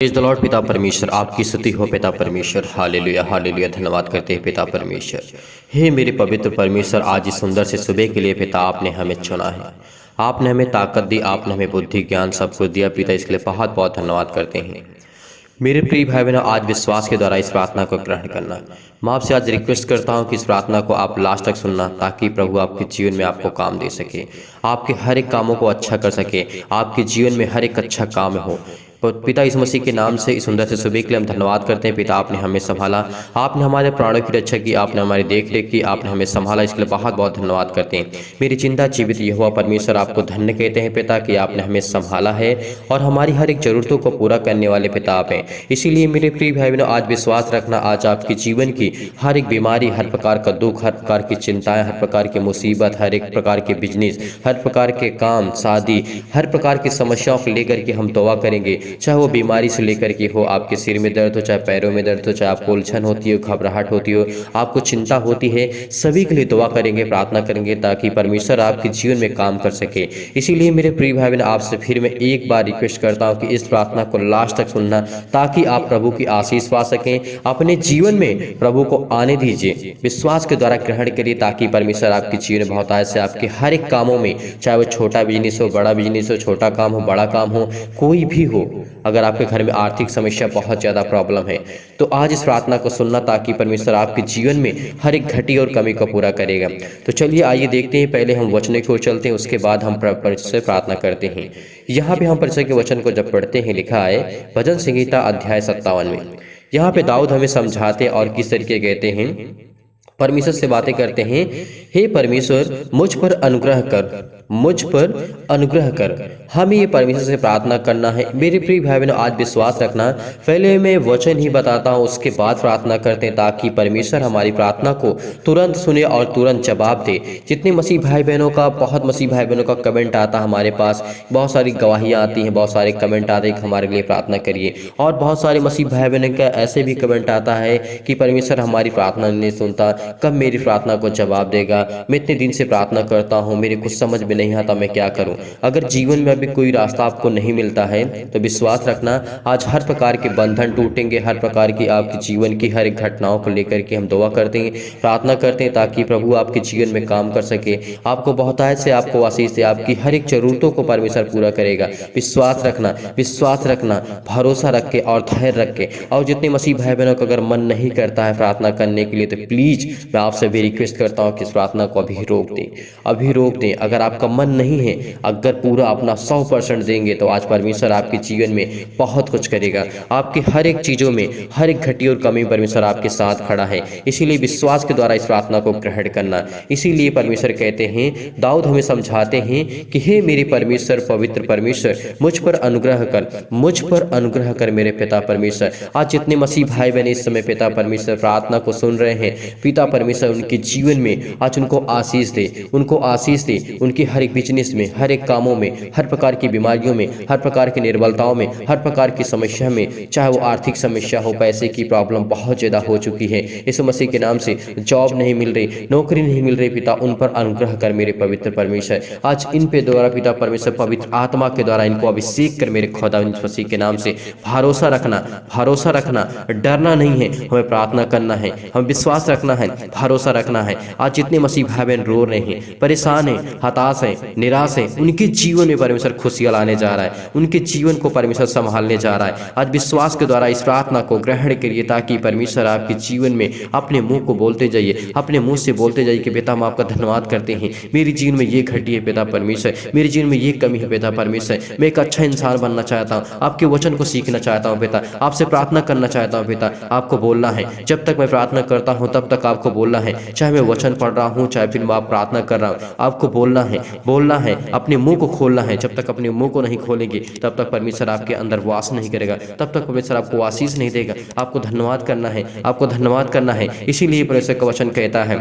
Praise the Lord. पिता परमेश्वर आपकी स्तुति हो। पिता परमेश्वर हालेलुया हालेलुया। धन्यवाद करते हैं पिता परमेश्वर। हे मेरे पवित्र परमेश्वर, आज इस सुंदर से सुबह के लिए पिता आपने हमें चुना है। आपने हमें ताकत दी, आपने हमें बुद्धि ज्ञान सब कुछ दिया पिता, इसके लिए बहुत बहुत धन्यवाद करते हैं। मेरे प्रिय भाई बहनों, आज विश्वास के द्वारा इस प्रार्थना को ग्रहण करना। मैं आपसे आज रिक्वेस्ट करता हूं कि इस प्रार्थना को आप लास्ट तक सुनना, ताकि प्रभु आपके जीवन में आपको काम दे सके, आपके हर एक कामों को अच्छा कर सके, आपके जीवन में हर एक अच्छा काम हो। पिता इस मसीह के नाम से इस सुंदर से सुबह के लिए हम धन्यवाद करते हैं। पिता आपने हमें संभाला, आपने हमारे प्राणों की रक्षा की, आपने हमारी देख रेख की, आपने हमें संभाला, इसके लिए बहुत बहुत धन्यवाद करते हैं। मेरी चिंता जीवित यहोवा परमेश्वर आपको धन्य कहते हैं पिता, कि आपने हमें संभाला है और हमारी हर एक जरूरतों को पूरा करने वाले पिता आप हैं। इसीलिए मेरे प्रिय भाई बहनों, आज विश्वास रखना, आज आपके जीवन की हर एक बीमारी, हर प्रकार का दुख, हर प्रकार की चिंताएं, हर प्रकार की मुसीबत, हर एक प्रकार के बिजनेस, हर प्रकार के काम, शादी, हर प्रकार की समस्याओं को लेकर के हम दुआ करेंगे। चाहे वो बीमारी से लेकर के हो, आपके सिर में दर्द हो, चाहे पैरों में दर्द हो, चाहे आपको उलझन होती हो, घबराहट होती हो, आपको चिंता होती है, सभी के लिए दुआ करेंगे, प्रार्थना करेंगे, ताकि परमेश्वर आपके जीवन में काम कर सके। इसीलिए मेरे प्रिय भाई बहन, आपसे फिर मैं एक बार रिक्वेस्ट करता हूं कि इस प्रार्थना को लास्ट तक सुनना, ताकि आप प्रभु की आशीष पा सकें। अपने जीवन में प्रभु को आने दीजिए, विश्वास के द्वारा ग्रहण करिए, ताकि परमेश्वर आपके जीवन में बहुतायत से आपके हर एक कामों में, चाहे वो छोटा बिजनेस हो, बड़ा बिजनेस हो, छोटा काम हो, बड़ा काम हो, कोई भी हो, अगर आपके घर में आर्थिक समस्या बहुत ज़्यादा प्रॉब्लम है, तो आज इस प्रार्थना को सुनना, ताकि परमेश्वर आपके जीवन में हर एक घटी और कमी को पूरा करेगा। तो चलिए आइए देखते हैं। पहले हम वचन की ओर चलते हैं, उसके बाद हम परमेश्वर से प्रार्थना करते हैं। यहाँ पे हम परमेश्वर के वचन को जब पढ़ते हैं, लिखा है भजन संहिता अध्याय 57 में। यहाँ पे दाऊद हमें समझाते और किस तरीके कहते हैं, परमेश्वर से बातें करते हैं, हे परमेश्वर मुझ पर अनुग्रह कर, मुझ पर अनुग्रह कर। हमें ये परमेश्वर से प्रार्थना करना है। मेरे प्रिय भाई बहनों, आज विश्वास रखना, पहले मैं वचन ही बताता हूँ, उसके बाद प्रार्थना करते हैं, ताकि परमेश्वर हमारी प्रार्थना को तुरंत सुने और तुरंत जवाब दे। जितने मसीह भाई बहनों का, बहुत मसीह भाई बहनों का कमेंट आता है हमारे पास, बहुत सारी गवाहियाँ आती हैं, बहुत सारे कमेंट आते हैं कि हमारे लिए प्रार्थना करिए, और बहुत सारे मसीह भाई बहनों का ऐसे भी कमेंट आता है कि परमेश्वर हमारी प्रार्थना नहीं सुनता, कब मेरी प्रार्थना को जवाब देगा, मैं इतने दिन से प्रार्थना करता हूँ, मेरे कुछ समझ में नहीं आता, मैं क्या करूं। अगर जीवन में अभी कोई रास्ता आपको नहीं मिलता है, तो विश्वास रखना, आज हर प्रकार के बंधन टूटेंगे, हर प्रकार की आपके जीवन की हर एक घटनाओं को लेकर के हम दुआ करते हैं, प्रार्थना करते हैं, ताकि प्रभु आपके जीवन में काम कर सके, आपको बहुतायत से आपको आशीष से आपकी हर एक जरूरतों को परमेश्वर पूरा करेगा। विश्वास रखना, विश्वास रखना, भरोसा रख के और धैर्य रख के। और जितने मसीह भाई बहनों का अगर मन नहीं करता है प्रार्थना करने के लिए, तो प्लीज मैं आपसे भी रिक्वेस्ट करता हूँ कि इस प्रार्थना को अभी रोक दें, अभी रोक दें। अगर आपका मन नहीं है, अगर पूरा अपना 100% देंगे, तो आज परमेश्वर आपके जीवन में बहुत कुछ करेगा। आपकी हर एक चीजों में, हर एक घटी और कमी परमेश्वर आपके साथ खड़ा है। इसीलिए विश्वास के द्वारा इस प्रार्थना को ग्रहण करना। इसीलिए परमेश्वर कहते हैं, दाऊद हमें समझाते हैं कि हे मेरे परमेश्वर, पवित्र परमेश्वर, मुझ पर अनुग्रह कर, मुझ पर अनुग्रह कर मेरे पिता परमेश्वर। आज जितने मसीह भाई बहन इस समय पिता परमेश्वर प्रार्थना को सुन रहे हैं, पिता परमेश्वर उनके जीवन में आज उनको आशीष दे, उनको आशीष दे, उनकी हर एक बिजनेस में, हर एक कामों में, हर प्रकार की बीमारियों में, हर प्रकार की निर्बलताओं में, हर प्रकार की समस्या में, चाहे वो आर्थिक समस्या हो, पैसे की प्रॉब्लम बहुत ज़्यादा हो चुकी है, यीशु मसीह के नाम से जॉब नहीं मिल रही, नौकरी नहीं मिल रही, पिता उन पर अनुग्रह कर मेरे पवित्र परमेश्वर। आज इन पे द्वारा पिता परमेश्वर पवित्र आत्मा के द्वारा इनको अभिषेक कर मेरे खुदा यीशु मसीह के नाम से। भरोसा रखना, भरोसा रखना, डरना नहीं है, हमें प्रार्थना करना है, हमें विश्वास रखना है, भरोसा रखना है। आज जितने मसीह भाई बहन रो रहे हैं, परेशान हैं, हताश हैं, निराश हैं, उनके जीवन में परमेश्वर खुशियां लाने जा रहा है, उनके जीवन को परमेश्वर संभालने जा रहा है। आज विश्वास के द्वारा इस प्रार्थना को ग्रहण करिए, ताकि परमेश्वर आपके जीवन में अपने मुंह को बोलते जाइए, अपने मुंह से बोलते जाइए कि पिता हम आपका धन्यवाद करते हैं, मेरे जीवन में ये घटी है पिता परमेश्वर, मेरे जीवन में ये कमी है पिता परमेश्वर, मैं एक अच्छा इंसान बनना चाहता हूँ, आपके वचन को सीखना चाहता हूँ पिता, आपसे प्रार्थना करना चाहता हूँ पिता। आपको बोलना है, जब तक मैं प्रार्थना करता हूँ तब तक आपको बोलना है, चाहे मैं वचन पढ़ रहा हूँ, चाहे फिर मैं आप प्रार्थना कर रहा हूँ, आपको बोलना है, बोलना है, अपने मुंह को खोलना है। जब तक अपने मुंह को नहीं खोलेंगे, तब तक परमेश्वर आपके अंदर वास नहीं करेगा, तब तक परमेश्वर आपको आशीष नहीं देगा। आपको धन्यवाद करना है, आपको धन्यवाद करना है। इसीलिए परमेश्वर का वचन कहता है,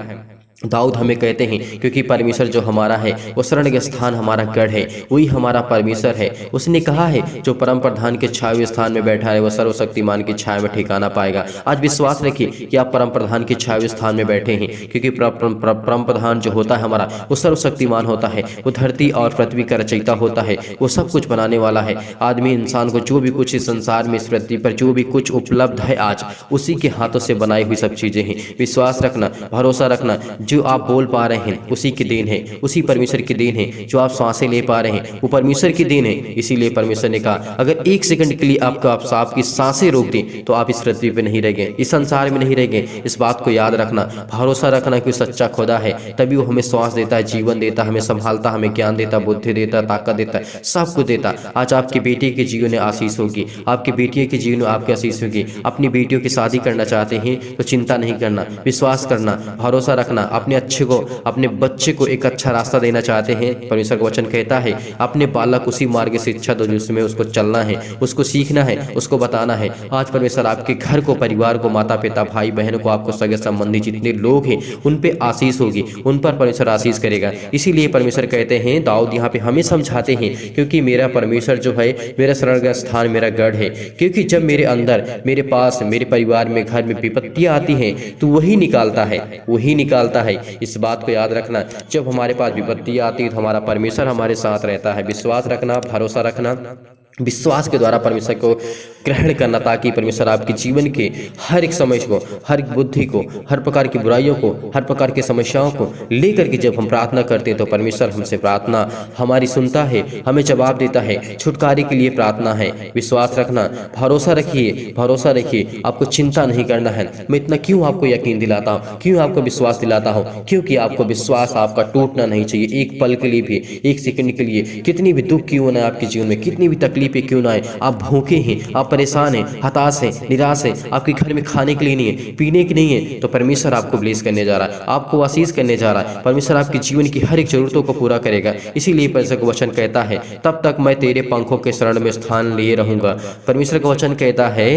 दाऊद हमें कहते हैं क्योंकि परमेश्वर जो हमारा है वो शरण के स्थान हमारा गढ़ है, वही हमारा परमेश्वर है। उसने कहा है जो परम प्रधान के छाए स्थान में बैठा है वह सर्वशक्तिमान की छाया में ठिकाना पाएगा। आज विश्वास रखिए कि आप परम प्रधान के छाए स्थान में बैठे हैं, क्योंकि परम प्रधान जो होता है हमारा वो सर्वशक्तिमान होता है, वो धरती और पृथ्वी का रचयिता होता है, वो सब कुछ बनाने वाला है। आदमी इंसान को जो भी कुछ इस संसार में, इस पृथ्वी पर जो भी कुछ उपलब्ध है आज उसी के हाथों से बनाई हुई सब चीजें हैं। विश्वास रखना, भरोसा रखना, जो आप बोल पा रहे हैं उसी की देन है, उसी परमेश्वर की देन है। जो आप सांसें ले पा रहे हैं वो परमेश्वर की देन है। इसीलिए परमेश्वर ने कहा अगर एक सेकंड के लिए आपकी सांसें रोक दी तो आप इस पृथ्वी पे नहीं रह गए, इस संसार में नहीं रह गए। इस बात को याद रखना, भरोसा रखना कि सच्चा खुदा है, तभी वो हमें श्वास देता है, जीवन देता है, हमें संभालता, हमें ज्ञान देता, बुद्धि देता, ताकत देता है, सब कुछ देता। आज आपके बेटे के जीवन में आशीष होगी, आपकी बेटियों के जीवन में आपकी आशीष होगी। अपनी बेटियों की शादी करना चाहते हैं तो चिंता नहीं करना, विश्वास करना, भरोसा रखना। अपने अच्छे को, अपने बच्चे को एक अच्छा रास्ता देना चाहते हैं, परमेश्वर का वचन कहता है अपने बालक उसी मार्ग से शिक्षा दो जिसमें उसको चलना है, उसको सीखना है, उसको बताना है। आज परमेश्वर आपके घर को, परिवार को, माता पिता, भाई बहन को, आपको सगे संबंधी जितने लोग हैं उन पे आशीष होगी, उन पर परमेश्वर आशीष करेगा। इसीलिए परमेश्वर कहते हैं, दाऊद यहाँ पे हमें समझाते हैं क्योंकि मेरा परमेश्वर जो है मेरा शरण का स्थान, मेरा गढ़ है। क्योंकि जब मेरे अंदर, मेरे पास, मेरे परिवार में, घर में विपत्तियां आती हैं तो वही निकालता है, वही निकालता है। इस बात को याद रखना, जब हमारे पास विपत्तियां आती है तो हमारा परमेश्वर हमारे साथ रहता है। विश्वास रखना, भरोसा रखना, विश्वास के द्वारा परमेश्वर को ग्रहण करना, ताकि परमेश्वर आपके जीवन के हर एक समय को, हर एक बुद्धि को, हर प्रकार की बुराइयों को, हर प्रकार की समस्याओं को लेकर के जब हम प्रार्थना करते हैं तो परमेश्वर हमसे प्रार्थना हमारी सुनता है, हमें जवाब देता है। छुटकारे के लिए प्रार्थना है। विश्वास रखना, भरोसा रखिए, भरोसा रखिए, आपको चिंता नहीं करना है। मैं इतना क्यों आपको यकीन दिलाता हूँ, क्यों आपको विश्वास दिलाता हूँ? क्योंकि आपको विश्वास आपका टूटना नहीं चाहिए, एक पल के लिए भी, एक सेकंड के लिए। कितनी भी दुख क्यों ना आपके जीवन में, कितनी भी तकलीफ क्यों ना आए, आप भूखे हैं, आप परेशान हैं, हताश हैं, निराश हैं, आपके घर में खाने के लिए नहीं है, पीने के नहीं है, तो परमेश्वर आपको ब्लेस करने जा रहा है, आपको आशीष करने जा रहा है। परमेश्वर आपके जीवन की हर एक जरूरतों को पूरा करेगा। इसीलिए परमेश्वर का वचन कहता है तब तक मैं तेरे पंखों के शरण में स्थान लिए रहूंगा। परमेश्वर का वचन कहता है,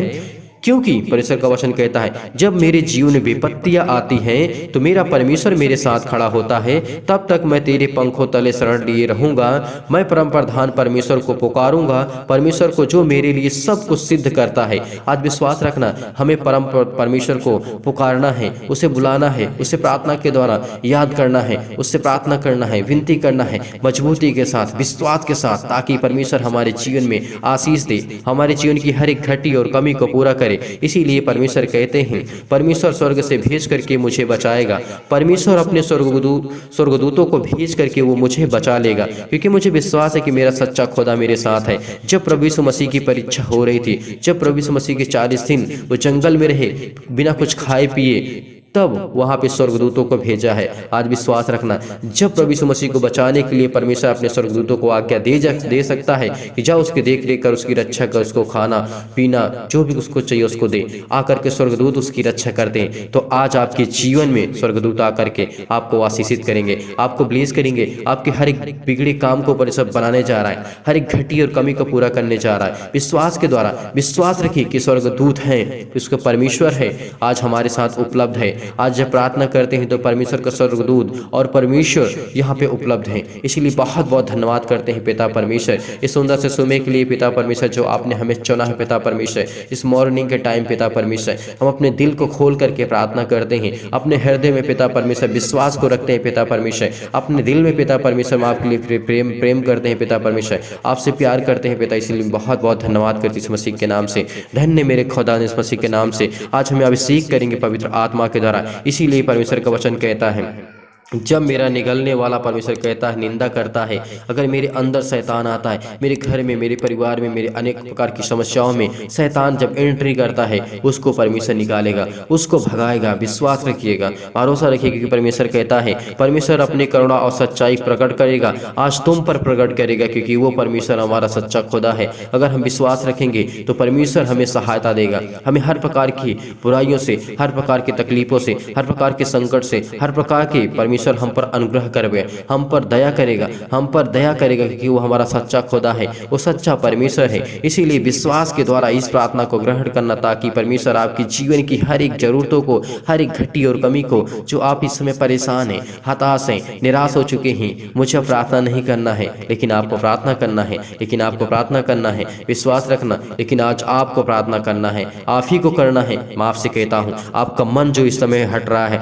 क्योंकि परमेश्वर का वचन कहता है जब मेरे जीवन में विपत्तियां आती हैं तो मेरा परमेश्वर मेरे साथ खड़ा होता है, तब तक मैं तेरे पंखों तले शरण लिए रहूंगा। मैं परम प्रधान परमेश्वर को पुकारूंगा, परमेश्वर को जो मेरे लिए सब कुछ सिद्ध करता है। आज विश्वास रखना, हमें परम परमेश्वर को पुकारना है, उसे बुलाना है, उसे प्रार्थना के द्वारा याद करना है, उससे प्रार्थना करना है, विनती करना है, मजबूती के साथ, विश्वास के साथ, ताकि परमेश्वर हमारे जीवन में आशीष दे, हमारे जीवन की हर एक घटी और कमी को पूरा करे। इसीलिए परमेश्वर कहते हैं परमेश्वर स्वर्ग से भेज करके मुझे बचाएगा, परमेश्वर अपने स्वर्गदूतों को भेज करके वो मुझे बचा लेगा, क्योंकि मुझे विश्वास है कि मेरा सच्चा खुदा मेरे साथ है। जब प्रभु यीशु मसीह की परीक्षा हो रही थी, जब प्रभु यीशु मसीह के 40 दिन वो जंगल में रहे बिना कुछ खाए पिए, तब वहां पे स्वर्गदूतों को भेजा है। आज विश्वास रखना, जब प्रभु यीशु मसीह को बचाने के लिए परमेश्वर अपने स्वर्गदूतों को आज्ञा दे सकता है कि जाओ उसकी देख रेख कर, उसकी रक्षा कर, उसको खाना पीना जो भी उसको चाहिए उसको दे, आकर के स्वर्गदूत उसकी रक्षा कर दें। तो आज आपके जीवन में स्वर्गदूत आकर के आपको आशीषित करेंगे, आपको ब्लेस करेंगे, आपके हर एक बिगड़े काम को परमेश्वर बनाने जा रहा है, हर एक घटी और कमी को पूरा करने जा रहा है। विश्वास के द्वारा विश्वास रखिए कि स्वर्गदूत है, उसका परमेश्वर है, आज हमारे साथ उपलब्ध है। आज जब प्रार्थना करते हैं तो परमेश्वर का स्वर्गदूत और परमेश्वर यहाँ पे उपलब्ध हैं। इसीलिए बहुत बहुत धन्यवाद करते हैं पिता परमेश्वर इस सुंदर से समय के लिए। पिता परमेश्वर जो आपने हमें चुना है पिता परमेश्वर, इस मॉर्निंग के टाइम पिता परमेश्वर हम अपने दिल को खोल करके प्रार्थना करते हैं, अपने हृदय में पिता परमेश्वर विश्वास को रखते हैं पिता परमेश्वर, अपने दिल में पिता परमेश्वर हम आपके लिए प्रेम करते हैं पिता परमेश्वर, आपसे प्यार करते हैं पिता। इसलिए बहुत बहुत धन्यवाद करते इस मसीह के नाम से। धन्य मेरे खुदा ने इस मसीह के नाम से आज हमें अभिषेक करेंगे पवित्र आत्मा के द्वारा। इसीलिए परमेश्वर का वचन कहता है जब मेरा निगलने वाला परमेश्वर कहता है निंदा करता है, अगर मेरे अंदर शैतान आता है, मेरे घर में, मेरे परिवार में, मेरे अनेक प्रकार की समस्याओं में शैतान जब एंट्री करता है उसको परमेश्वर निकालेगा, उसको भगाएगा। विश्वास रखिएगा, भरोसा रखिएगा कि परमेश्वर कहता है परमेश्वर अपनी करुणा और सच्चाई प्रकट करेगा, आज तुम पर प्रकट करेगा, क्योंकि वो परमेश्वर हमारा सच्चा खुदा है। अगर हम विश्वास रखेंगे तो परमेश्वर हमें सहायता देगा, हमें हर प्रकार की बुराइयों से, हर प्रकार की तकलीफों से, हर प्रकार के संकट से, हर प्रकार के परमेश्वर परमेश्वर हम पर अनुग्रह करेगा, हम पर दया करेगा, हम पर दया करेगा, क्योंकि वो हमारा सच्चा खुदा है, वो सच्चा परमेश्वर है। इसीलिए विश्वास के द्वारा इस प्रार्थना को ग्रहण करना, ताकि परमेश्वर आपकी जीवन की हर एक जरूरतों को, हर एक घटी और कमी को, जो आप इस समय परेशान हैं, हताश हैं, निराश हो चुके हैं, मुझे प्रार्थना नहीं करना है, लेकिन आपको प्रार्थना करना है, लेकिन आपको प्रार्थना करना है, विश्वास रखना, लेकिन आज आपको प्रार्थना करना है, आप ही को करना है। मैं आपसे कहता हूँ, आपका मन जो इस समय हट रहा है,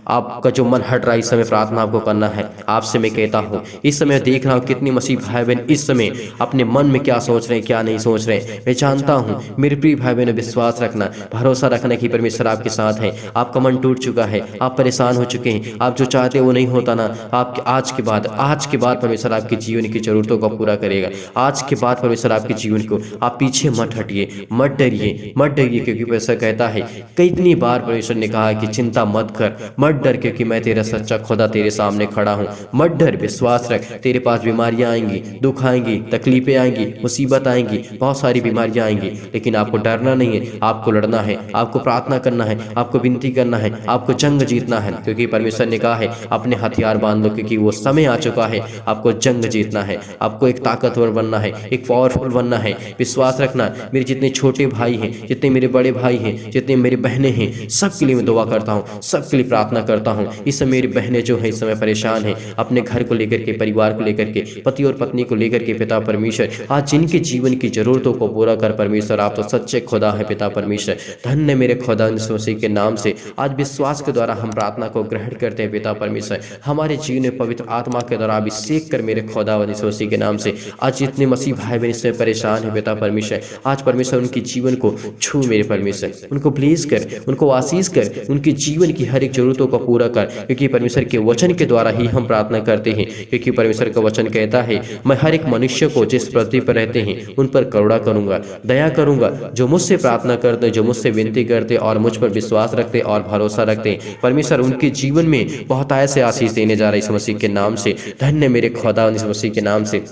आपका जो मन हट रहा है, इस समय प्रार्थना आपको करना है। आपसे मैं कहता हूँ, इस समय देख रहा हूँ कितनी मसीह भाई बहन इस समय अपने मन में क्या सोच रहे हैं, क्या नहीं सोच रहे हैं। मैं जानता हूँ मेरे प्रिय भाई बहन, विश्वास रखना, भरोसा रखना कि परमेश्वर आपके साथ है। आपका मन टूट चुका है, आप परेशान हो चुके हैं, आप जो चाहते वो नहीं होता ना, आप आज के बाद परमेश्वर आपके जीवन की जरूरतों को पूरा करेगा। आज के बाद परमेश्वर आपके जीवन को, आप पीछे मत हटिए, मत डरिए, मत डरिए, क्योंकि परमेश्वर कहता है, कितनी बार परमेश्वर ने कहा कि चिंता मत कर, मत डर, क्योंकि मैं तेरा सच्चा खुदा तेरे सामने खड़ा हूँ। मत डर, विश्वास रख। तेरे पास बीमारियां आएंगी, दुख आएंगी, तकलीफें आएंगी, मुसीबत आएंगी, बहुत सारी बीमारियां आएंगी, लेकिन आपको डरना नहीं है, आपको लड़ना है, आपको प्रार्थना करना है, आपको विनती करना है, आपको जंग जीतना है, क्योंकि परमेश्वर ने कहा है अपने हथियार बांध लो, क्योंकि वो समय आ चुका है, आपको जंग जीतना है, आपको एक ताकतवर बनना है, एक पावरफुल बनना है। विश्वास रखना। मेरे जितने छोटे भाई हैं, जितने मेरे बड़े भाई हैं, जितने मेरे बहनें हैं, सबके लिए मैं दुआ करता हूँ, सबके लिए प्रार्थना करता हूँ। इस समय मेरी बहनें जो है इस समय परेशान हैं, अपने घर को लेकर के, परिवार को लेकर के, पति और पत्नी को लेकर के, पिता परमेश्वर आज जिनके जीवन की जरूरतों को पूरा कर परमेश्वर, आप तो सच्चे खुदा है पिता परमेश्वर। धन्य मेरे खुदा यीशु मसीह के नाम से आज विश्वास के द्वारा हम प्रार्थना को ग्रहण करते हैं पिता परमेश्वर। हमारे जीवन में पवित्र आत्मा के द्वारा अभिषेक कर मेरे खुदा यीशु मसीह के नाम से। आज जितने मसीह भाई बहन इसमें परेशान है पिता परमेश्वर, आज परमेश्वर उनके जीवन को छू मेरे परमेश्वर, उनको ब्लेस कर, उनको आशीष कर, उनके जीवन की हर एक जरूरतों को पूरा कर, क्योंकि परमेश्वर के वचन के द्वारा ही हम प्रार्थना करते हैं। क्योंकि परमेश्वर का वचन कहता है, मैं हर एक मनुष्य को जिस पृथ्वी पर रहते हैं उन पर करुणा करूंगा, दया करूंगा, जो मुझसे प्रार्थना करते, जो मुझसे विनती करते और मुझ पर विश्वास रखते और भरोसा रखते, परमेश्वर उनके जीवन में बहुत ऐसे आशीष देने जा रहे हैं इस मसीह के नाम से। धन्य मेरे खुदा इस मसीह के नाम से।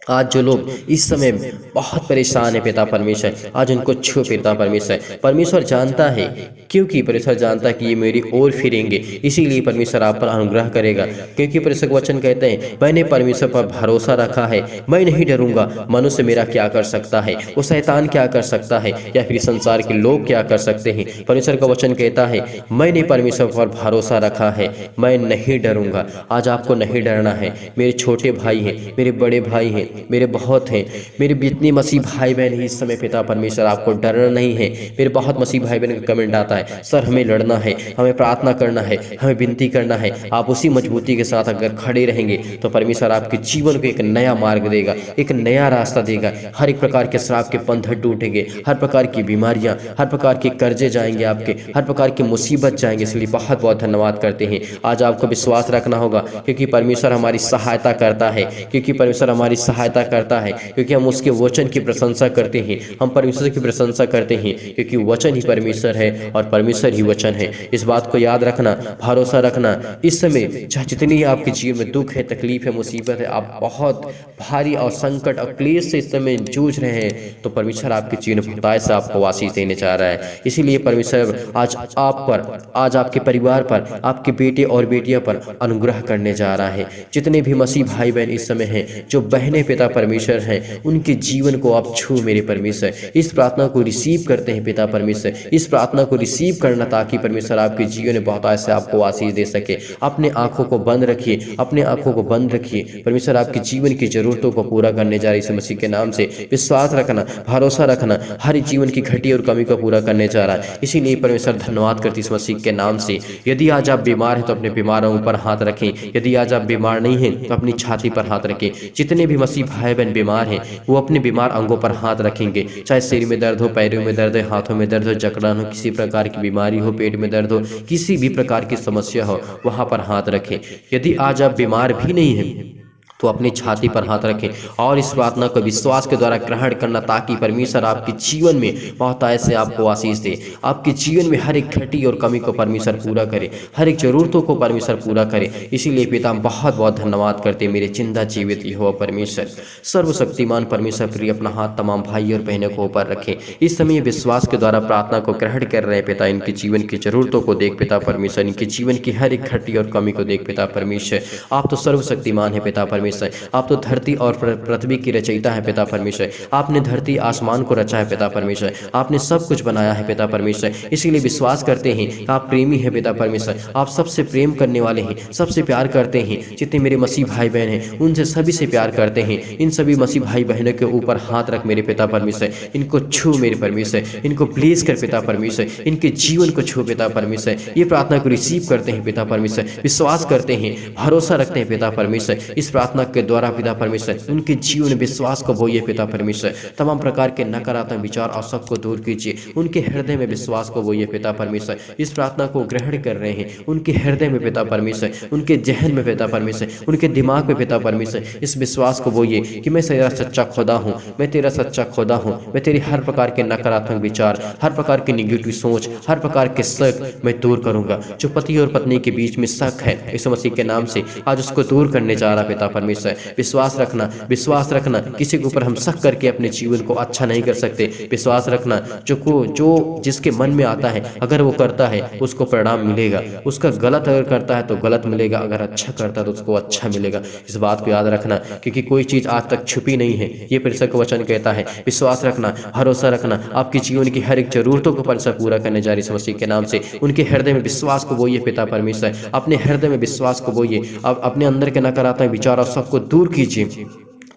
आज जो लोग इस समय बहुत परेशान है पिता परमेश्वर, आज उनको छू पिता परमेश्वर। परमेश्वर जानता है, क्योंकि परमेश्वर जानता है कि ये मेरी ओर फिरेंगे, इसीलिए परमेश्वर आप पर अनुग्रह करेगा। क्योंकि परमेश्वर वचन कहते हैं, मैंने परमेश्वर पर भरोसा रखा है, मैं नहीं डरूंगा। मनुष्य मेरा क्या कर सकता है, वो शैतान क्या कर सकता है, या फिर संसार के लोग क्या कर सकते हैं। परमेश्वर का वचन कहता है, मैंने परमेश्वर पर भरोसा रखा है, मैं नहीं डरूंगा। आज आपको नहीं डरना है। मेरे छोटे भाई हैं, मेरे बड़े भाई हैं, मेरे बहुत हैं, मेरे जितने मसीह भाई बहन हैं इस समय पिता परमेश्वर, आपको डरना नहीं है। मेरे बहुत मसीह भाई बहन का कमेंट आता है, सर हमें लड़ना है, हमें प्रार्थना करना है, हमें विनती करना है। आप उसी मजबूती के साथ अगर खड़े रहेंगे तो परमेश्वर आपके जीवन को एक नया मार्ग देगा, एक नया रास्ता देगा। हर एक प्रकार के श्राप के बंधन टूटेंगे, हर प्रकार की बीमारियां, हर प्रकार के कर्जे जाएंगे आपके, हर प्रकार की मुसीबत जाएंगे। इसलिए बहुत बहुत धन्यवाद करते हैं। आज आपको विश्वास रखना होगा, क्योंकि परमेश्वर हमारी सहायता करता है, क्योंकि परमेश्वर हमारी सहायता करता है, क्योंकि हम उसके वचन की प्रशंसा करते हैं, हम परमेश्वर की प्रशंसा करते हैं, क्योंकि वचन ही परमेश्वर है और परमेश्वर ही वचन है। इस बात को याद रखना, भरोसा रखना। इस समय चाहे जितनी आपके जीवन में दुख है, तकलीफ है, मुसीबत है, आप बहुत भारी और संकट और क्लेश से इस समय जूझ रहे हैं, तो परमेश्वर आपके जीवन में खुदाई से आपको आशीष देने जा रहा है। इसीलिए परमेश्वर आज आप पर, आज आपके परिवार पर, आपके बेटे और बेटियों पर अनुग्रह करने जा रहा है। जितने भी मसीह भाई बहन इस समय हैं, जो बहनें पिता परमेश्वर हैं, उनके जीवन को आप छू मेरे परमेश्वर। इस प्रार्थना को रिसीव करते हैं पिता परमेश्वर, इस प्रार्थना को रिसीव करना, ताकि परमेश्वर आपके जीवन में बहुत ऐसे आपको आशीष दे सके। अपने आंखों को बंद रखिए, अपने आंखों को बंद रखिए। परमेश्वर आपके जीवन की जरूरतों को पूरा करने जा रही है मसीह के नाम से। विश्वास रखना, भरोसा रखना, हर जीवन की घटी और कमी को पूरा करने जा रहा है। इसीलिए परमेश्वर धन्यवाद करती इस मसीह के नाम से। यदि आज आप बीमार हैं तो अपने बीमारों पर हाथ रखें, यदि आज आप बीमार नहीं हैं तो अपनी छाती पर हाथ रखें। जितने भी मसीह भाई बहन बीमार हैं, वो अपने बीमार अंगों पर हाथ रखेंगे। चाहे सिर में दर्द हो, पैरों में दर्द हो, हाथों में दर्द हो, जकड़न हो, किसी प्रकार की बीमारी हो, पेट में दर्द हो, किसी भी प्रकार की समस्या हो, वहां पर हाथ रखें। यदि आज आप बीमार भी नहीं हैं तो अपनी छाती पर हाथ रखें और इस प्रार्थना को विश्वास के द्वारा ग्रहण करना, ताकि परमेश्वर आपके जीवन में बहुत ऐसे आपको आशीष दे। आपके जीवन में हर एक घटी और कमी को परमेश्वर पूरा करे, हर एक जरूरतों को परमेश्वर पूरा करे। इसीलिए पिता हम बहुत बहुत धन्यवाद करते मेरे जिंदा जीवित यहोवा परमेश्वर, सर्वशक्तिमान परमेश्वर। प्रिय अपना हाथ तमाम भाई और बहनों को ऊपर रखें। इस समय विश्वास के द्वारा प्रार्थना को ग्रहण कर रहे हैं पिता। इनके जीवन की जरूरतों को देख पिता परमेश्वर, इनके जीवन की हर एक घटी और कमी को देख पिता परमेश्वर। आप तो सर्वशक्तिमान है पिता परमेश्वर। आप तो धरती और पृथ्वी की रचयिता है पिता परमेश्वर। आपने धरती आसमान को रचा है पिता परमेश्वर। आपने सब कुछ बनाया है पिता परमेश्वर। इसीलिए विश्वास करते हैं आप प्रेमी है पिता परमेश्वर। आप सबसे प्रेम करने वाले हैं, सबसे प्यार करते हैं। जितने मेरे मसीह भाई बहन हैं उनसे सभी से प्यार करते हैं। इन सभी मसीह भाई बहनों के ऊपर हाथ रख मेरे पिता परमेश्वर। इनको छू मेरे परमेश्वर, इनको ब्लेस कर पिता परमेश्वर, इनके जीवन को छू पिता परमेश्वर। ये प्रार्थना को रिसीव करते हैं पिता परमेश्वर, विश्वास करते हैं, भरोसा रखते हैं पिता परमेश्वर। इस प्रार्थना के द्वारा पिता परमेश्वर उनके जीवन विश्वास को बोइए पिता परमेश्वर। तमाम प्रकार के नकारात्मक विचार और सबको दूर कीजिए। उनके हृदय में विश्वास को बोइए पिता परमेश्वर। इस प्रार्थना को ग्रहण कर रहे हैं उनके हृदय में पिता परमेश्वर, उनके जहन में पिता परमेश्वर, उनके दिमाग में पिता परमेश्वर। इस विश्वास को बोइए कि मैं तेरा सच्चा खुदा हूँ, मैं तेरा सच्चा खुदा हूँ। मैं तेरी हर प्रकार के नकारात्मक विचार, हर प्रकार की निगेटिव सोच, हर प्रकार के शक मैं दूर करूंगा। जो पति और पत्नी के बीच में शक है, यीशु मसीह के नाम से आज उसको दूर करने जा रहा पिता परमेश्वर। विश्वास रखना, विश्वास रखना। किसी के ऊपर हम शक करके अपने जीवन को अच्छा नहीं कर सकते। विश्वास रखना, जो जिसके मन में आता है अगर वो करता है उसको परिणाम मिलेगा। उसका गलत अगर करता है तो गलत मिलेगा, अगर अच्छा करता है तो उसको अच्छा मिलेगा। इस बात को याद रखना, क्योंकि कोई चीज आज तक छुपी नहीं है। ये परमेश्वर का वचन कहता है। विश्वास रखना, भरोसा रखना। आपके जीवन की हर एक जरूरतों को परमेश्वर पूरा करने जा रही है मसीह के नाम से। उनके हृदय में विश्वास को बोइए पिता परमेश्वर। अपने हृदय में विश्वास को बोइए। अब अपने अंदर के नकारात्मक विचार और सबको दूर कीजिए।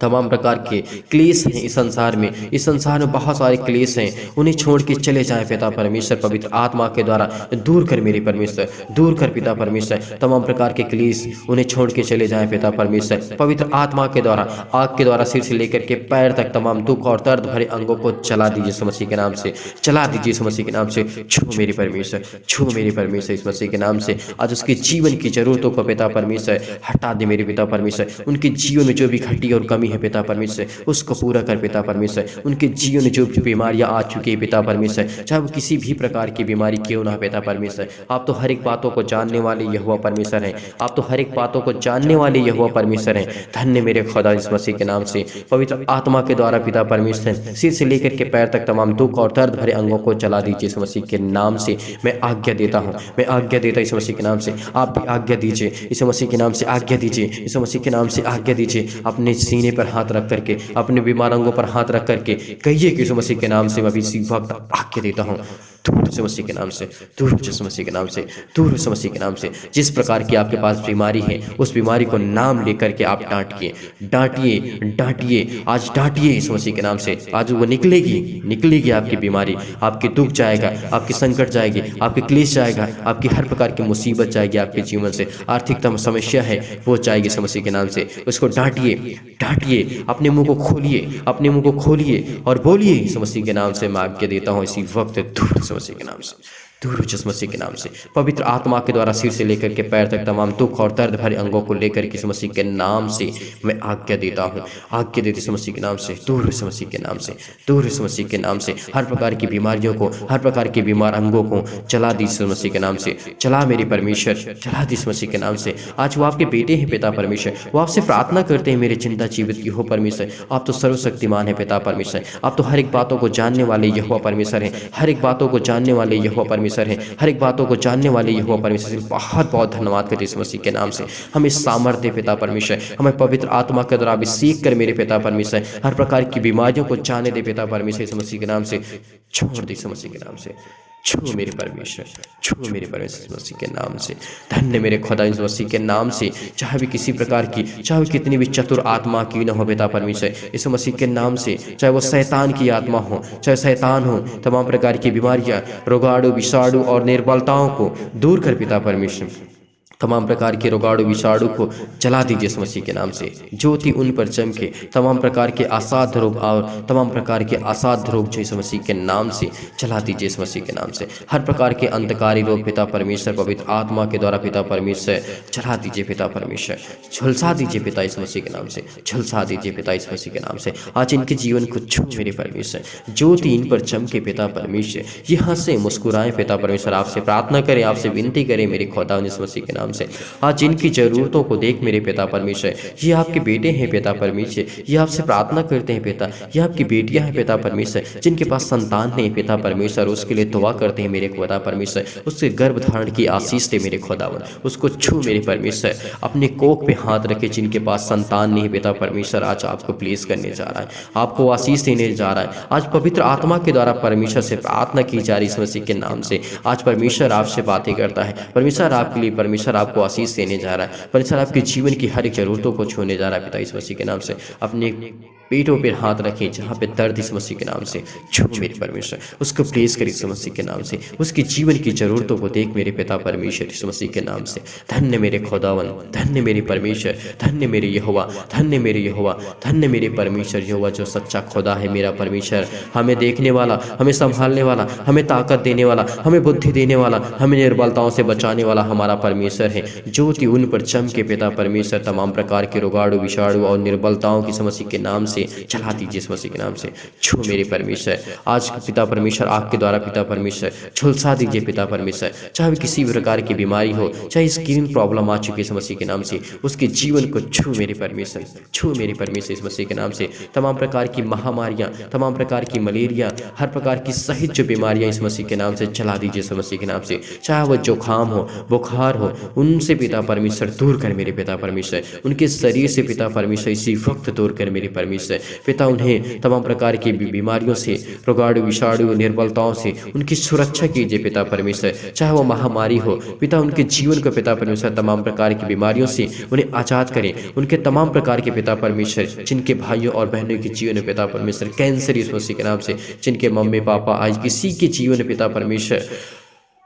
तमाम प्रकार के क्लेश हैं इस संसार में, इस संसार में बहुत सारे क्लेश हैं। उन्हें छोड़ के चले जाएं पिता परमेश्वर। पवित्र आत्मा के द्वारा दूर कर मेरे परमेश्वर, दूर कर पिता परमेश्वर। तमाम प्रकार के क्लेश उन्हें छोड़ के चले जाएं पिता परमेश्वर। पवित्र आत्मा के द्वारा, आग के द्वारा सिर से लेकर के पैर तक तमाम दुख और दर्द भरे अंगों को चला दीजिए इस मसीह के नाम से, चला दीजिए इस मसीह के नाम से। छू मेरे परमेश्वर, छू मेरे परमेश्वर इस मसीह के नाम से। आज उसके जीवन की जरूरतों को पिता परमेश्वर हटा दे मेरे पिता परमेश्वर। उनके जीवन में जो भी घटी और कमी है पिता परमेश्वर उसको पूरा कर पिता परमेश्वर। उनके जीवन में जो भी बीमारियां आ चुकी है पिता परमेश्वर, चाहे वो किसी भी प्रकार की बीमारी क्यों ना पिता परमेश्वर, आप तो हर एक बातों को जानने वाले यहोवा परमेश्वर हैं। आप तो हर एक बातों को जानने वाले यहोवा परमेश्वर हैं। धन्य मेरे खुदा इस मसीह के नाम से। पवित्र आत्मा के द्वारा पिता परमेश्वर सिर से लेकर के पैर तक तमाम दुख और दर्द भरे अंगों को चला दीजिए इस मसीह के नाम से। मैं आज्ञा देता हूँ, मैं आज्ञा देता इस मसीह के नाम से। आप भी आज्ञा दीजिए इस मसीह के नाम से, आज्ञा दीजिए इस मसीह के नाम से, आज्ञा दीजिए। अपने सीने पर हाथ रख करके, अपने बीमार अंगों पर हाथ रख करके कहिए कि यीशु मसीह के नाम से मैं भी इसी वक्त आज्ञा देता हूँ, दूर से मसीह के नाम से, दूर से मसीह के नाम से, दूर से मसीह के नाम से। जिस प्रकार की आपके पास बीमारी है उस बीमारी को नाम लेकर के आप डांटिए, डांटिए, डांटिए। आज डांटिए इस मसीह के नाम से। आज वो निकलेगी, निकलेगी आपकी बीमारी, आपके दुख जाएगा, आपकी संकट जाएगी, आपके क्लेश जाएगा, आपकी हर प्रकार की मुसीबत जाएगी आपके जीवन से। आर्थिक समस्या है वो जाएगी इस मसीह के नाम से। उसको डांटिए, डांटिए। अपने मुंह को खोलिए, अपने मुंह को खोलिए और बोलिए इस मसीह के नाम से मैं आज्ञा देता हूँ इसी वक्त, दूर से मसीह के नाम से, दूर जिस मसीह के नाम से। पवित्र आत्मा के द्वारा सिर से लेकर के पैर तक तमाम दुख और दर्द भरे अंगों को लेकर के इस मसीह के नाम से मैं आज्ञा देता हूँ, आज्ञा देती इस मसीह के नाम से, दूर इस मसीह के नाम से, दूर इस मसीह के नाम से। हर प्रकार की बीमारियों को, हर प्रकार के बीमार अंगों को चला दी इस मसीह के नाम से। चला मेरी परमेश्वर, चला दी इस मसीह के नाम से। आज वो आपके बेटे हैं पिता परमेश्वर, वो आपसे प्रार्थना करते हैं मेरे चिंता जीवित हो परमेश्वर। आप तो सर्वशक्तिमान है पिता परमेश्वर। आप तो हर एक बातों को जानने वाले यहोवा परमेश्वर हैं, हर एक बातों को जानने वाले यहोवा परमेश्वर हैं, हर एक बातों को जानने वाले यहोवा परमेश्वर। बहुत बहुत धन्यवाद करते इस मसीह के नाम से। हमें सामर्थ्य पिता परमेश्वर, हमें पवित्र आत्मा के द्वारा अभिषेक कर मेरे पिता परमेश्वर। हर प्रकार की बीमारियों को जाने दे पिता परमेश्वर इस मसीह के नाम से। छोड़ दे इस मसीह के नाम से, छू मेरे परमेश्वर, छू मेरे परमेश्वर इस मसीह के नाम से। धन्य मेरे खुदा इस मसीह के नाम से। चाहे भी किसी प्रकार की, चाहे कितनी भी चतुर आत्मा की न हो पिता परमेश्वर, इस मसीह के नाम से, चाहे वो शैतान की आत्मा हो, चाहे शैतान हो, तमाम प्रकार की बीमारियां, रोगाणु, विषाणु और निर्बलताओं को दूर कर पिता परमेश्वर। तमाम प्रकार के रोगाणु विषाणु को जला दीजिए इस मसीह के नाम से। ज्योति उन पर चमके, तमाम प्रकार के असाध्य रोग और तमाम प्रकार के असाध्य रोग जो इस मसीह के नाम से जला दीजिए इस मसीह के नाम से। हर प्रकार के अंधकारी रोग पिता परमेश्वर पवित्र आत्मा के द्वारा पिता परमेश्वर जला दीजिए पिता परमेश्वर, झुलसा दीजिए पिता इस मसीह के नाम से, झुलसा दीजिए पिता इस मसीह के नाम से। आज इनके जीवन को छू मेरे परमेश्वर, ज्योति इन पर चमके पिता परमेश्वर, यहाँ से मुस्कुराएं पिता परमेश्वर, आपसे प्रार्थना करें, आपसे विनती करें मेरे खुदा इस मसीह के नाम से। आज इनकी जरूरतों को देख मेरे पिता परमेश्वर, ये आपके बेटे हैं पिता परमेश्वर, ये आपसे प्रार्थना करते हैं पिता, ये आपकी बेटियां हैं पिता परमेश्वर, जिनके पास संतान नहीं पिता परमेश्वर, उसके लिए दुआ करते हैं मेरे खुदा परमेश्वर, उसके गर्भ धारण की आशीष दे मेरे खुदावन, उसको छू मेरे परमेश्वर, अपने कोख पे हाथ रखे। जिनके पास संतान नहीं पिता परमेश्वर, आज आपको प्लेस करने जा रहा है, आपको आशीष देने जा रहा है। आज पवित्र आत्मा के द्वारा परमेश्वर से प्रार्थना की जा रही इस मसीह के नाम से। आज परमेश्वर आपसे बातें करता है, परमेश्वर आपके लिए, परमेश्वर आपको आशीष देने जा रहा है, परमेश्वर आपके जीवन की हर एक जरूरतों को छूने जा रहा है पिता इस मसीह के नाम से। अपने पेटों पर हाथ रखें, जहाँ पे दर्द इस मसीह के नाम से छू मेरे परमेश्वर, उसको प्लेस करिए इस मसीह के नाम से। उसकी जीवन की जरूरतों को देख मेरे पिता परमेश्वर इस मसीह के नाम से। धन्य मेरे खुदावन, धन्य मेरे परमेश्वर, धन्य मेरे यहोवा, धन्य मेरे यहोवा, धन्य मेरे परमेश्वर यहोवा जो सच्चा खुदा है मेरा परमेश्वर, हमें देखने वाला, हमें संभालने वाला, हमें ताकत देने वाला, हमें बुद्धि देने वाला, हमें निर्बलताओं से बचाने वाला हमारा परमेश्वर है। ज्योति उन पर चमके पिता परमेश्वर, तमाम प्रकार के रोगाणु विषाणु और निर्बलताओं की मसीह के नाम से चला दीजिए इस मसीह के नाम से। छू मेरे परमेश्वर, आज पिता परमेश्वर आपके द्वारा पिता परमेश्वर झुलसा दीजिए पिता परमेश्वर, चाहे किसी भी प्रकार की बीमारी हो, चाहे स्किन प्रॉब्लम आ चुकी है इस मसीह के नाम से, उसके जीवन को छू मेरे परमेश्वर, छू मेरे परमेश्वर इस मसीह के नाम से। तमाम प्रकार की महामारियां, तमाम प्रकार की मलेरिया, हर प्रकार की सहित जो बीमारियां इस मसीह के नाम से चला दीजिए इस मसीह के नाम से। चाहे वो जुकाम हो, बुखार हो, उनसे पिता परमेश्वर दूर कर मेरे पिता परमेश्वर, उनके शरीर से पिता परमेश्वर इसी वक्त दूर कर मेरे परमेश्वर पिता। उन्हें तमाम प्रकार की बीमारियों से, रोगाणु विषाणु निर्बलताओं से उनकी सुरक्षा कीजिए पिता परमेश्वर। चाहे वो महामारी हो पिता, उनके जीवन को पिता परमेश्वर तमाम प्रकार की बीमारियों से उन्हें आजाद करें। उनके तमाम प्रकार के पिता परमेश्वर, जिनके भाइयों और बहनों के जीवन में पिता परमेश्वर कैंसर इस मसीह के नाम से, जिनके मम्मी पापा आज किसी के जीवन में पिता परमेश्वर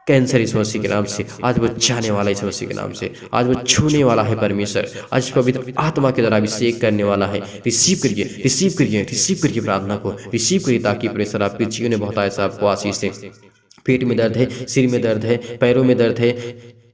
कैंसर इस मसीह के नाम से, आज वो जाने वाला इस मसीह के नाम से, आज वो छूने वाला है परमेश्वर, आज पवित्र आत्मा के द्वारा अभिषेक करने वाला है। रिसीव करिए, रिसीव करिए, रिसीव करिए प्रार्थना को, रिसीव करिए, ताकि परमेश्वर आपके जीवन में बहुत ऐसा आपको आशीष दे। पेट में दर्द है, सिर में दर्द है, पैरों में दर्द है,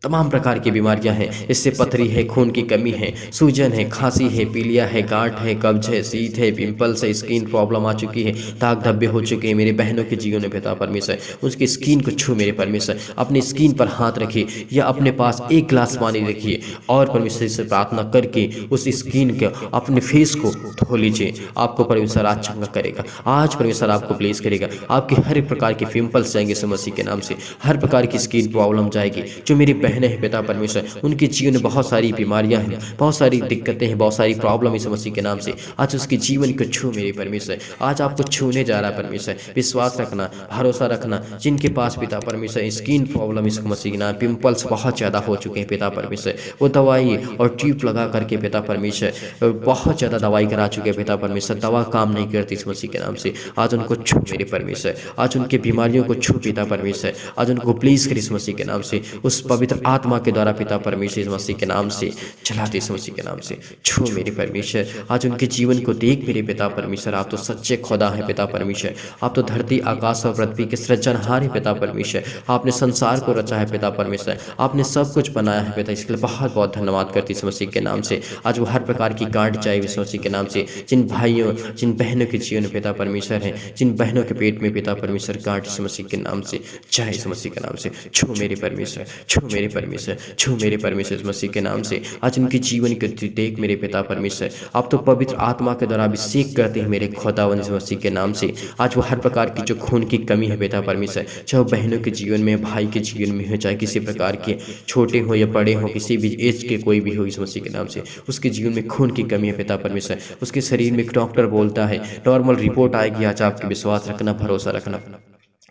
तमाम प्रकार की बीमारियां हैं, इससे पथरी है, खून की कमी है, सूजन है, खांसी है, पीलिया है, गांठ है, कब्ज है, शीत है, पिंपल्स है, स्किन प्रॉब्लम आ चुकी है, दाग धब्बे हो चुके हैं मेरे बहनों के जीवन में पिता परमेश्वर, उसकी स्किन को छू मेरे परमेश्वर। अपनी स्किन पर हाथ रखिए या अपने पास एक गिलास पानी रखिए और परमेश्वर से प्रार्थना करके उस स्किन के, अपने फेस को धो लीजिए। आपको परमेश्वर आज चंगा करेगा, आज परमेश्वर आपको ब्लेस करेगा। आपके हर एक प्रकार के पिंपल्स जाएंगे इस मसीह के नाम से, हर प्रकार की स्किन प्रॉब्लम जाएगी। जो मेरी बहनें हैं पिता परमेश्वर, उनके जीवन में बहुत सारी बीमारियां हैं, बहुत सारी दिक्कतें हैं, बहुत सारी प्रॉब्लम इस मसीह के नाम से, आज उसके जीवन को छू मेरे परमेश्वर, आज आपको छूने जा रहा है परमेश्वर। विश्वास रखना, भरोसा रखना। जिनके पास पिता परमेश्वर स्किन प्रॉब्लम इस मसीह के नाम, पिंपल्स बहुत ज़्यादा हो चुके हैं पिता परमेश्वर, वो दवाई और ट्यूब लगा करके पिता परमेश्वर बहुत ज़्यादा दवाई करा चुके हैं पिता परमेश्वर, दवा काम नहीं करती इस मसीह के नाम से। आज उनको छू मेरे परमेश्वर, आज उनके बीमारियों को छू पिता परमेश्वर, आज उनको प्लीज कर इस मसीह के नाम से, उस पवित्र आत्मा के द्वारा पिता परमेश्वर इस मसीह के नाम से चलाते इस मसीह के नाम से। छू मेरे परमेश्वर, आज उनके जीवन को देख मेरे पिता परमेश्वर। आप तो सच्चे खुदा है पिता परमेश्वर, आप तो धरती आकाश और पृथ्वी के सृजनहार है पिता परमेश्वर। आपने संसार को रचा है पिता परमेश्वर, आपने सब कुछ बनाया है पिता, इसके लिए बहुत बहुत धन्यवाद करती इस मसीह के नाम से। आज वो हर प्रकार की गांठ जाए इस मसीह के नाम से। जिन भाइयों, जिन बहनों के जीवन में पिता परमेश्वर है, जिन बहनों के पेट में पिता परमेश्वर गांठ इस मसीह के नाम से जाए इस मसीह के नाम से। छू मेरे परमेश्वर, छू मेरे परमेश्वर, छू मेरे परमेश्वर इस मसीह के नाम से। आज उनके जीवन को देख मेरे पिता परमेश्वर, आप तो पवित्र आत्मा के द्वारा अभिषेक करते हैं मेरे खुदावन इस मसीह के नाम से। आज वो हर प्रकार की जो खून की कमी है पिता परमेश्वर, चाहे बहनों के जीवन में, भाई के जीवन में हो, चाहे किसी प्रकार के छोटे हो या बड़े हो, किसी भी एज के कोई भी हो इस मसीह के नाम से, उसके जीवन में खून की कमी है पिता परमेश्वर। उसके शरीर में डॉक्टर बोलता है नॉर्मल रिपोर्ट आएगी, आज आपके विश्वास रखना, भरोसा रखना।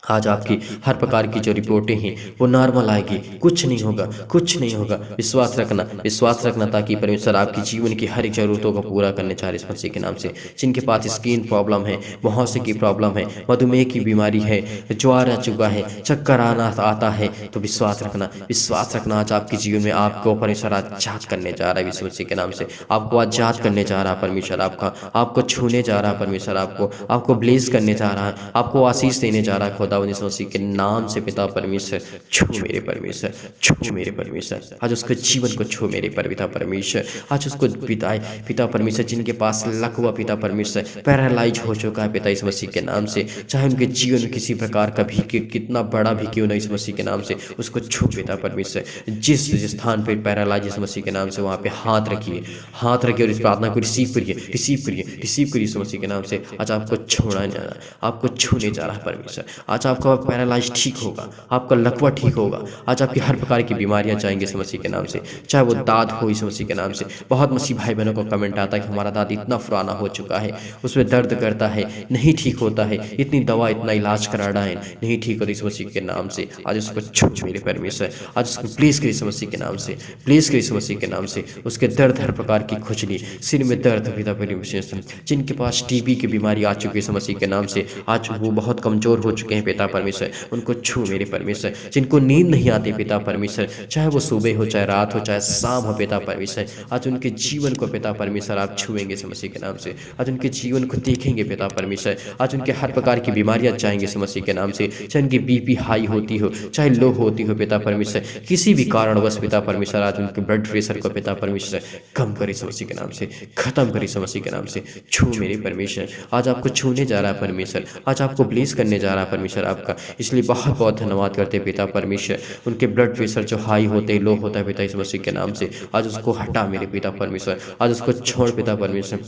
आज आपकी हर प्रकार की जो रिपोर्टें हैं वो नॉर्मल आएगी, कुछ नहीं होगा, कुछ नहीं होगा। विश्वास रखना ताकि परमेश्वर आपकी जीवन की हर एक ज़रूरतों को पूरा करने चाह रहे इस मसीह के नाम से। जिनके पास स्किन प्रॉब्लम है, मुहासे की प्रॉब्लम है, मधुमेह की बीमारी है, ज्वार आ चुका है, चक्कर आना आता है, तो विश्वास रखना आज आपके जीवन में आपको परमेश्वर आजाद करने जा रहा है यीशु मसीह के नाम से। आपको आजाद करने जा रहा है परमेश्वर, आपको छूने जा रहा है परमेश्वर, आपको ब्लेस करने जा रहा है, आपको आशीष देने जा रहा है खुदावंद यीशु मसीह के नाम से। पिता परमेश्वर, छू मेरे परमेश्वर, छू मेरे परमेश्वर, आज उसके जीवन को छू मेरे पिता परमेश्वर, आज उसको बिताए पिता परमेश्वर। जिनके पास लकवा पिता परमेश्वर पैरालाइज हो चुका है पिता इस मसीह के नाम से, चाहे उनके जीवन में किसी प्रकार का भी कितना बड़ा भी क्यों ना इस मसीह के नाम से, उसको छू पिता परमेश्वर। जिस स्थान पर पैरालाइज इस मसीह के नाम से वहाँ पे हाथ रखिए और इस प्रार्थना को रिसीव करिए इस मसीह के नाम से। आज आपको छोड़ना जा रहा है, आपको छूने जा रहा है परमेश्वर। आज आपका पैरालाइज ठीक होगा, आपका लकवा ठीक होगा, आज आपकी हर प्रकार की बीमारियां जाएंगी इस मसीह के नाम से, चाहे वो दाद हो इस मसीह के नाम से। बहुत मसीह भाई बहनों को कमेंट आता है कि हमारा दाद इतना पुराना हो चुका है, उसमें दर्द करता है, नहीं ठीक होता है, इतनी दवा इतना इलाज कराना है, नहीं ठीक होता इस मसीह के नाम से। आज उसको छू मेरे परमेश्वर, आज उसको प्लीज करिए इस मसीह के नाम से, प्लीज करिए इस मसीह के नाम से। उसके दर्द, हर प्रकार की खुजली, सिर में दर्द पिता परमेश्वर, जिनके पास टीबी की बीमारी आ चुकी है इस मसीह के नाम से, आज वो बहुत कमजोर हो चुके हैं पिता परमेश्वर, उनको छू मेरे परमेश्वर। जिनको नींद नहीं आती पिता परमेश्वर, चाहे वो सुबह हो, चाहे रात हो, चाहे शाम हो पिता परमेश्वर, आज उनके जीवन को पिता परमेश्वर आप छुएंगे इस मसीह के नाम से। आज उनके जीवन को देखेंगे पिता परमेश्वर, आज उनके हर प्रकार की बीमारियां जाएंगे इस मसीह के नाम से। चाहे उनकी बीपी हाई होती हो, चाहे लो होती हो पिता परमेश्वर, किसी भी कारणवश पिता परमेश्वर, आज उनके ब्लड प्रेशर को पिता परमेश्वर कम करे इस मसीह के नाम से, खत्म करे इस मसीह के नाम से। छू मेरे परमेश्वर, आज आपको छूने जा रहा है परमेश्वर, आज आपको ब्लेस करने जा रहा है परमेश्वर आपका। इसलिए बहुत बहुत धन्यवाद करते हैं पिता परमेश्वर। उनके ब्लड प्रेशर जो हाई होते लो होता है पिता इस मसीह के नाम से, आज उसको हटा मेरे पिता परमेश्वर, आज उसको छोड़ पिता परमेश्वर,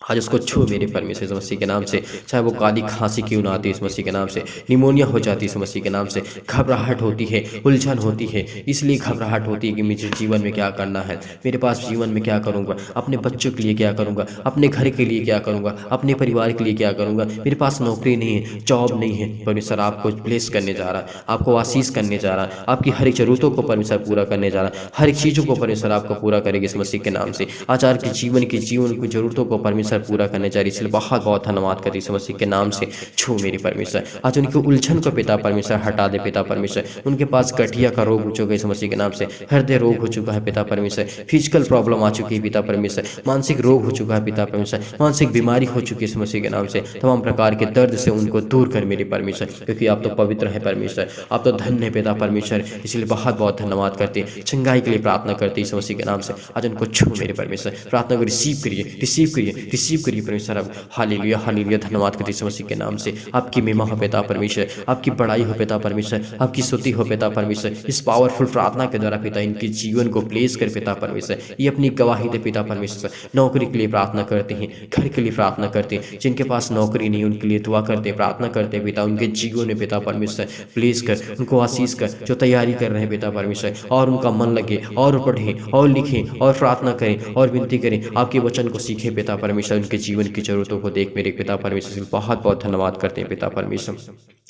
आज उसको छू मेरे परमेश्वर इस मसीह के नाम से। चाहे वो काली खांसी क्यों ना आती इस मसीह के नाम से, निमोनिया हो जाती इस मसीह के नाम से, घबराहट होती है, उलझन होती है, इसलिए घबराहट होती है कि मुझे जीवन में क्या करना है, मेरे पास जीवन में क्या करूँगा, अपने बच्चों के लिए क्या करूँगा, अपने घर के लिए क्या करूँगा, अपने परिवार के लिए क्या करूँगा, मेरे पास नौकरी नहीं है, जॉब नहीं है। परमेश्वर आपको ब्लेस करने जा रहा है, आपको आशीष करने जा रहा है, आपकी हर एक जरूरतों को परमेश्वर पूरा करने जा रहा है, हर एक चीज़ों को परमेश्वर आपको पूरा करेगी इस मसीह के नाम से। आज आपके जीवन की जरूरतों को परमेश्वर पूरा करने जा रही है, इसलिए बहुत बहुत धन्यवाद करती इस मसीह के नाम से। छू मेरी परमेश्वर, आज उनकी उलझन को पिता परमेश्वर हटा दे पिता परमेश्वर। उनके पास गठिया का रोग हो चुका है इस मसीह के नाम से, हृदय रोग हो चुका है पिता परमेश्वर, फिजिकल प्रॉब्लम आ चुकी है पिता परमेश्वर, मानसिक रोग हो चुका है पिता परमेश्वर, मानसिक बीमारी हो चुकी है इस मसीह के नाम से। तमाम प्रकार के दर्द से उनको दूर कर मेरे परमेश्वर, क्योंकि आप तो पवित्र है परमेश्वर, आप तो धन्य है पिता परमेश्वर। इसलिए बहुत बहुत धन्यवाद करते, चंगाई के लिए प्रार्थना करते इस मसीह के नाम से। आज उनको छू मेरे परमेश्वर, प्रार्थना को रिसीव करिए परमेश्वर। अब हालेलुया हालेलुया, धन्यवाद करते इस मसीह के नाम से। आपकी महिमा हो पिता परमेश्वर, आपकी बड़ाई हो पिता परमेश्वर, आपकी स्तुति हो पिता परमेश्वर। इस पावरफुल प्रार्थना के द्वारा पिता इनके जीवन को प्लेस कर पिता परमेश्वर, ये अपनी गवाही दे पिता परमेश्वर। नौकरी के लिए प्रार्थना करते हैं, घर के लिए प्रार्थना करते हैं, जिनके पास नौकरी नहीं उनके लिए दुआ करते, प्रार्थना करते हैं पिता, उनके जीवन में पिता परमेश्वर प्लेस कर, उनको आशीष कर, जो तैयारी कर रहे हैं पिता परमेश्वर, और उनका मन लगे और पढ़ें और लिखें और प्रार्थना करें और विनती करें, आपके वचन को सीखें पिता परमेश्वर। उनके जीवन की जरूरतों को देख मेरे पिता परमेश्वर, बहुत बहुत धन्यवाद करते हैं पिता परमेश्वर।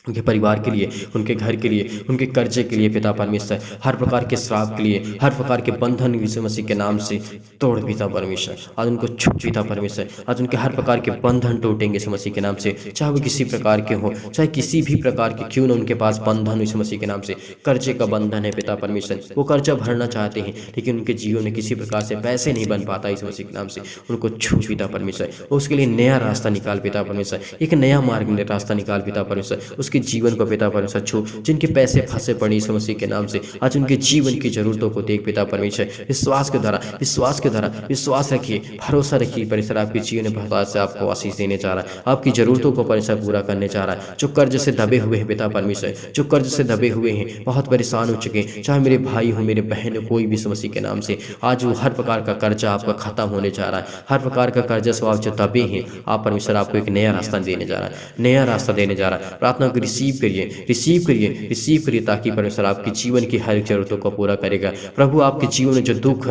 उनके परिवार के लिए, उनके घर के लिए, उनके कर्जे के लिए पिता परमेश्वर, हर प्रकार के श्राप के लिए, हर प्रकार के बंधन यीशु मसीह के नाम से तोड़ पिता परमेश्वर। आज उनको छूट पिता परमेश्वर, आज उनके हर प्रकार के बंधन टूटेंगे यीशु मसीह के नाम से, चाहे वो किसी प्रकार के हो, चाहे किसी भी प्रकार के क्यों ना उनके पास बंधन यीशु मसीह के नाम से। कर्जे का बंधन है पिता परमेश्वर, वो कर्जा भरना चाहते हैं लेकिन उनके जीवन में किसी प्रकार से पैसे नहीं बन पाता यीशु मसीह के नाम से, उनको छूट पिता परमेश्वर। उसके लिए नया रास्ता निकाल पिता परमेश्वर, एक नया मार्ग में रास्ता निकाल पिता परमेश्वर। उसके जीवन को पिता परमेश्वर छू, जिनके पैसे फंसे पड़े यीशु मसीह के नाम से, आज उनके जीवन की जरूरतों को देख पिता परमेश्वर। विश्वास के द्वारा विश्वास रखिए, भरोसा रखिए परमेश्वर, आपके जीवन में बहुत से आपको आशीष देने जा रहा है, आपकी जरूरतों को परमेश्वर पूरा करने जा रहा है। जो कर्ज से दबे हुए हैं पिता परमेश्वर, जो कर्ज से दबे हुए हैं, बहुत परेशान हो चुके हैं, चाहे मेरे भाई हो, मेरे बहन हो, कोई भी यीशु मसीह के नाम से, आज वो हर प्रकार का कर्जा आपका खत्म होने जा रहा है। हर प्रकार का कर्जा से आप जो दबे हैं, आप परमेश्वर आपको एक नया रास्ता देने जा रहा है, नया रास्ता देने जा रहा है। प्रार्थना रिसीव करिए, रिसीव करिए, रिसीव करिए, ताकि परमेश्वर आपके जीवन की हर जरूरतों को पूरा करेगा। प्रभु आपके जीवन में जो दुख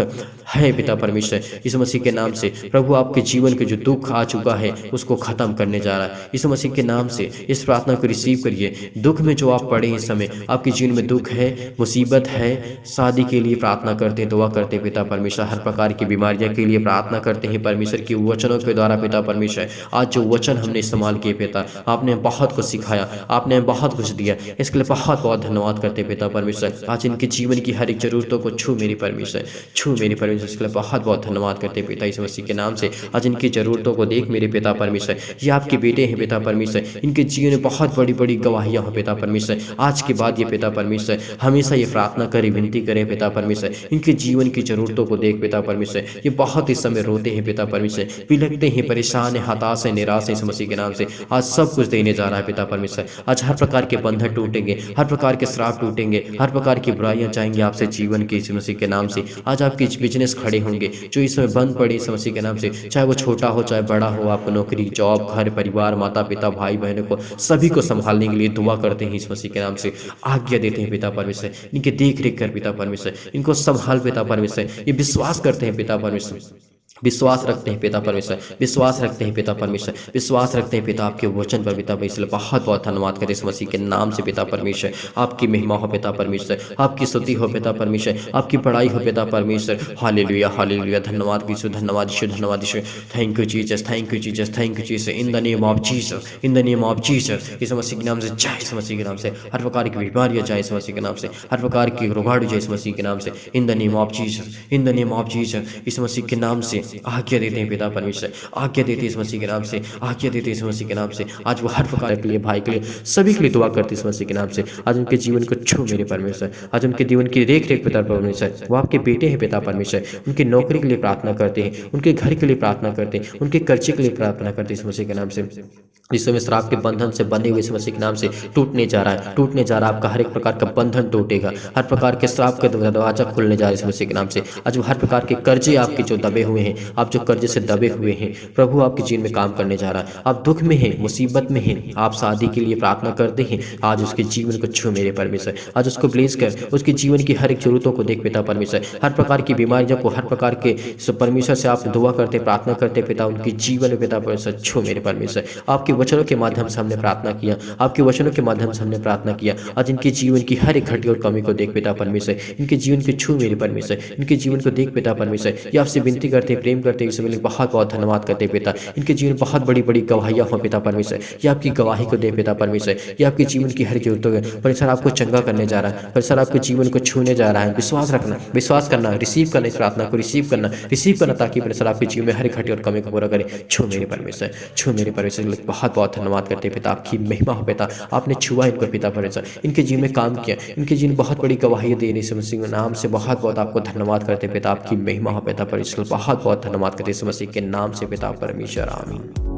है पिता परमेश्वर, इस मसीह के नाम से प्रभु आपके जीवन के जो दुख आ चुका है उसको खत्म करने जा रहा है। इस मसीह के नाम से इस प्रार्थना को रिसीव करिए। दुख में जो आप पड़े इस समय, आपके जीवन में दुख है, मुसीबत है, शादी के लिए प्रार्थना करते हैं, दुआ करते हैं पिता परमेश्वर, हर प्रकार की बीमारियां के लिए प्रार्थना करते हैं परमेश्वर की वचनों के द्वारा पिता परमेश्वर। आज जो वचन हमने इस्तेमाल किए पिता, आपने बहुत कुछ सिखाया, आपने बहुत कुछ दिया, इसके लिए बहुत बहुत धन्यवाद करते पिता परमेश्वर। आज इनके जीवन की हर एक जरूरतों को छू मेरी परमेश्वर, छू मेरी परमेश्वर, इसके लिए बहुत बहुत धन्यवाद करते पिता इस मसीह के नाम से। आज इनकी जरूरतों को देख मेरे पिता परमेश्वर, ये आपके बेटे हैं पिता परमेश्वर, इनके जीवन में बहुत बड़ी बड़ी गवाहियां हैं पिता परमेश्वर। आज के बाद ये पिता परमेश्वर हमेशा ये प्रार्थना करे, विनती करे पिता परमेश्वर, इनके जीवन की जरूरतों को देख पिता परमेश्वर। ये बहुत इस समय रोते हैं पिता परमेश्वर, बिलखते हैं, परेशान है, हताश है, निराश है इस मसीह के नाम से। आज सब कुछ देने जा रहा है पिता परमेश्वर। आज हर प्रकार के बंधन टूटेंगे, हर प्रकार के श्राप टूटेंगे, हर प्रकार की बुराइयां जाएंगी आपसे जीवन के इस मसीह के नाम से। आज आपके बिजनेस खड़े होंगे जो इस समय बंद पड़े इस मसीह के नाम से, चाहे वो छोटा हो चाहे बड़ा हो, आपको नौकरी, जॉब, घर, परिवार, माता पिता, भाई बहनों को सभी को संभालने के लिए दुआ करते हैं इस मसीह के नाम से। आज्ञा देते हैं पिता परमेश्वर, इनके देख रेख कर पिता परमेश्वर, इनको संभाल पिता परमेश्वर। ये विश्वास करते हैं पिता परमेश्वर, विश्वास रखते हैं पिता परमेश्वर, विश्वास रखते हैं पिता परमेश्वर, विश्वास रखते हैं पिता आपके वचन पर पिता परमेश्वर। बहुत बहुत धन्यवाद करते इस मसीह के नाम से पिता परमेश्वर। आपकी महिमा हो पिता परमेश्वर, आपकी स्तुति हो पिता परमेश्वर, आपकी बड़ाई हो पिता परमेश्वर। हालेलुया, हालेलुया, धन्यवाद यीशु, धन्यवाद यीशु, धन्यवाद यीशु। Thank you Jesus, thank you Jesus, thank you Jesus, in the name of Jesus, in the name of Jesus. इस मसीह के नाम से जाए, इस मसीह के नाम से हर प्रकार की बीमारियां जाए, इस मसीह के नाम से हर प्रकार की रोगाड़ू जाए, इस मसीह के नाम से, इन the name of Jesus, in the name of Jesus. इस मसीह के नाम से आज्ञा देते हैं पिता परमेश्वर, आज्ञा देते इस मसीह के नाम से, आज्ञा देते इस मसीह के नाम से। आज वो हर प्रकार के लिए, भाई के लिए, सभी के लिए दुआ करते इस मसीह के नाम से। आज उनके जीवन को छू मेरे परमेश्वर, आज उनके जीवन की देख रेख पिता परमेश्वर। वो आपके बेटे हैं पिता परमेश्वर, उनकी नौकरी के लिए प्रार्थना करते हैं, उनके घर के लिए प्रार्थना करते हैं, उनके कर्जे के लिए प्रार्थना करते हैं इस मसीह के नाम से। इस समय श्राप के बंधन से बंधे हुए इस मसीह के नाम से टूटने जा रहा है, टूटने जा रहा है। आपका हर एक प्रकार का बंधन टूटेगा, हर प्रकार के श्राप का दरवाजा खुलने जा रहा है इस मसीह के नाम से। आज वो हर प्रकार के कर्जे आपके जो दबे हुए हैं, आप जो कर्जे से दबे हुए हैं, प्रभु आपके जीवन में काम करने जा रहा है। आप दुख में हैं, मुसीबत में हैं, आप शादी के लिए प्रार्थना करते हैं, आज उसके जीवन को छू मेरे परमेश्वर। आज उसको ब्लेस कर, उसके जीवन की हर एक जरूरतों को देख पिता परमेश्वर। हर प्रकार की बीमारियों को, हर प्रकार के परमेश्वर से आप दुआ करते, प्रार्थना करते पिता, उनके जीवन में पिता परमेश्वर छू मेरे परमेश्वर। आपके वचनों के माध्यम से हमने प्रार्थना किया, आपके वचनों के माध्यम से हमने प्रार्थना किया। आज इनके जीवन की हर एक घटी और कमी को देख पिता परमेश्वर, इनके जीवन के छू मेरे परमेश्वर, इनके जीवन को देख पिता परमेश्वर। ये आपसे विनती करते, प्रेम करते, इस समय बहुत बहुत धन्यवाद करते पिता। इनके जीवन बहुत बड़ी बड़ी गवाहियां हो पिता परमेश्वर, ये आपकी गवाही को दे पिता परमेश्वर। ये आपके जीवन की हर जरूरतों में परमेश्वर आपको चंगा करने जा रहा है, परमेश्वर आपके जीवन को छूने जा रहा है। विश्वास रखना, विश्वास करना, रिसीव करना, इस प्रार्थना को रिसीव करना, रिसीव करना, ताकि परमेश्वर आपके जीवन में हर एक घटी और कमी को पूरा करे। छू मेरे परमेश्वर, छू मेरे परमेश्वर। बहुत बहुत धन्यवाद करते पिता, आपकी महिमा हो पिता। आपने छुआ इनको पिता परमेश्वर, इनके जीवन में काम किया, इनके जीवन बहुत बड़ी गवाही दे रही मसीह के नाम से। बहुत बहुत आपको धन्यवाद करते पिता, आपकी महिमा हो पिता परमेश्वर। बहुत बहुत धन्यवाद करते इस मसीह के नाम से पिता परमेश्वर, आमीन।